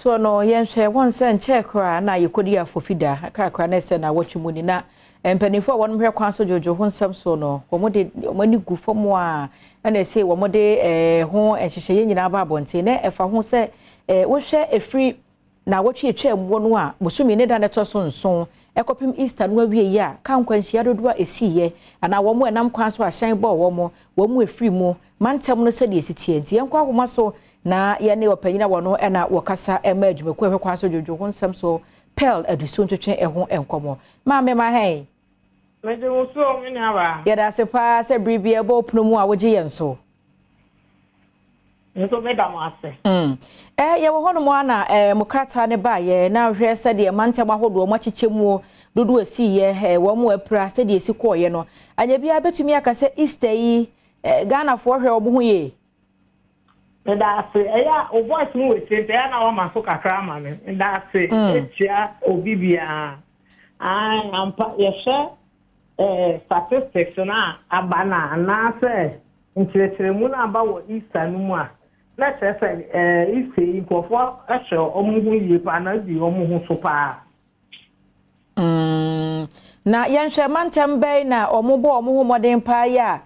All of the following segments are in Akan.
So no yenhwe won se nche kra na yekodi afofida kakra na se na watwumuni na empanifo won hwe kwan so jojo ho nsam so no womode omani gu fomo a na se womode ho enhyehye nyina ba abonte na efa ho se wohwe efri na wotwe etwa emwo no a bosumi ne da ne to so nson ekopim Easter no awie ya kan kwanhia dodo a esiye ana womo enam kwan so ahyan bo womo efri mu mantem no se de esitie nti enkwa homa so na ye ne opanyina wono na wokasa ema adwumaku ehwe kwan so jojo ho nsam so pel adusu ntwetwe eho enkomo ma me ma hen meje wo so me na ba ye da se pa se bribie bo pno mu a woje yenso nso me da mo ase ye wo hono mo ana mokrata ne ba ye na hwe se de mantem ahodo mo chichemu dodo asi ye wo mo apra se de esi koye no anya bia betumi aka se Easter yi Ghana fo hwe obo ho ye ndase eya o voice mu wete ya na wa maso kakra ma me ndase etia obibia ampa yehwe statistics na abana na se ntiretiremu na aba wo Easter no mu a na se Easter ikofo ehwe omuhu yie pa na di omuhu so pa na yenhwe mantem bei na omubo omuhu moden pa ya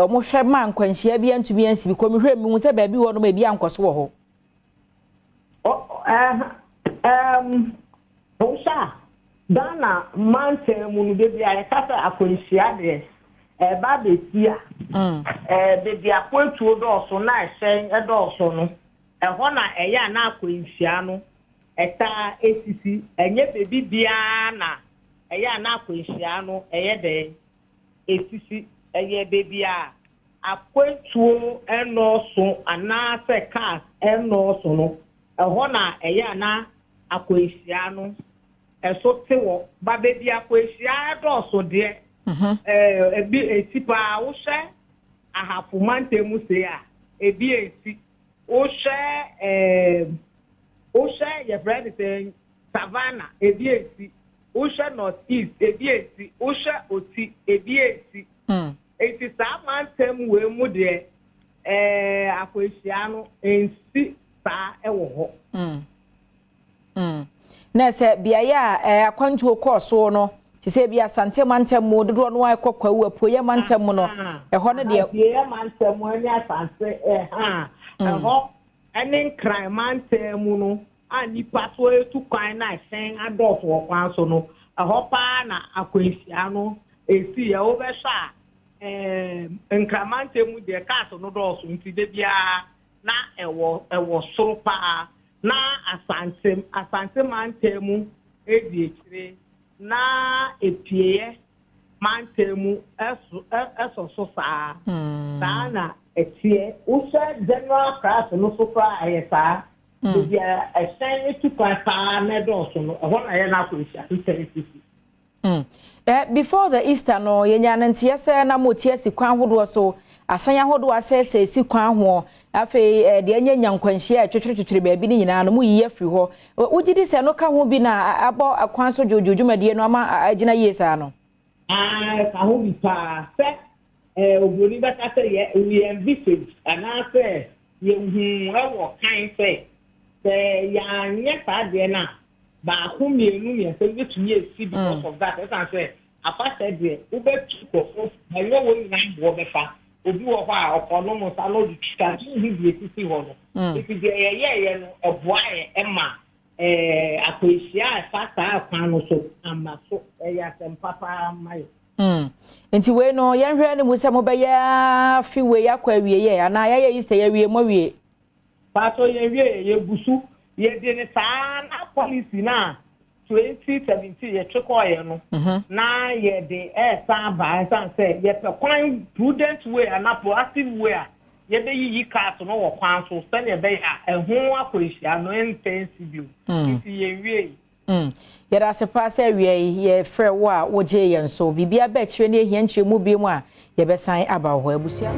omo hwe man kwanhia bia ntumi ansi bi komi hwe mi hu se ba bi wo no ma bia nkoso wo ho Osha Dana mantem mu de bia ya kasa akwanhia de ba betia de bia kwantuo do so na hyen do so no ho na eya na akwanhia no eta esisi enye bebi bia na eya na akwanhia no eye de esisi eye baby a akwantuo enoso ana se cars enoso no ho na eye na akwanhia no eso tewo ba baby akwanhia edoso de ebi etipa wo hye ahafu mantemu se a ebi eti wo hye ye brand say savannah ebi eti wo hye north east ebi eti wo hye oti ebi eti eti sa mantem we mu de akwanhia no ensi sa ewo ho na se bia ya akwantuo koso no ti se bia sante mantem mo dodo no akokwa wu apoye mantem no ho no de bia mantem ani asante ho enen kran mantem no ani paso etu kwan na hyen adult wo kwan so no ho pa na akwanhia no esi ya wo be sha nkramantem de kaso no do so nti de bia na ewo soro pa na asante mantem edi ekire na epie mantem eso so sa na etie usa general class no so kwa ayesa de bia esen etu pa na do so no ho na ye na akwanhia ntensity before the Easter no yenya ntie se na motie si kwan hodo so asanya hodo asese si kwan ho afi de anya nkwanhia atwetwetwetwe ba bi ni nyina no mu yiye firi ho ugidi se no ka ho bi na abo akwan so jojojumade no ama agina yesa no ka ho bi pa se oboni bata se ye we envisage ana se ye hu ewo kan se ya nya pa de na ba ko mienu ye se betumi esi because of that I say apa said there we betu ko na yo wo na bo be fa obi wo fa okono mo sa no di chika ni bi esi ho no if the ye no eboa ye ema akwanhia fa ta kwan no so ama so ya sem papa mai enti we no yenhwe ne mu se mo be ya fi we ya kwa wie ye ana ya Easter ya wie mo wie pa so ye wie ye busu ye de ne sa na policy na 2017 ye chekoye no na ye de sa ba san say ye pe kwan prudent way and proactive way ye be yi cars no wo kwan so se ne be ehun akwanhia no intensive if ye wie ye da se pa se wie ye frɛ wo a wo je ye nso bibia ba kire ne ehia nkyeremu bi mu a ye be san aba ho abusia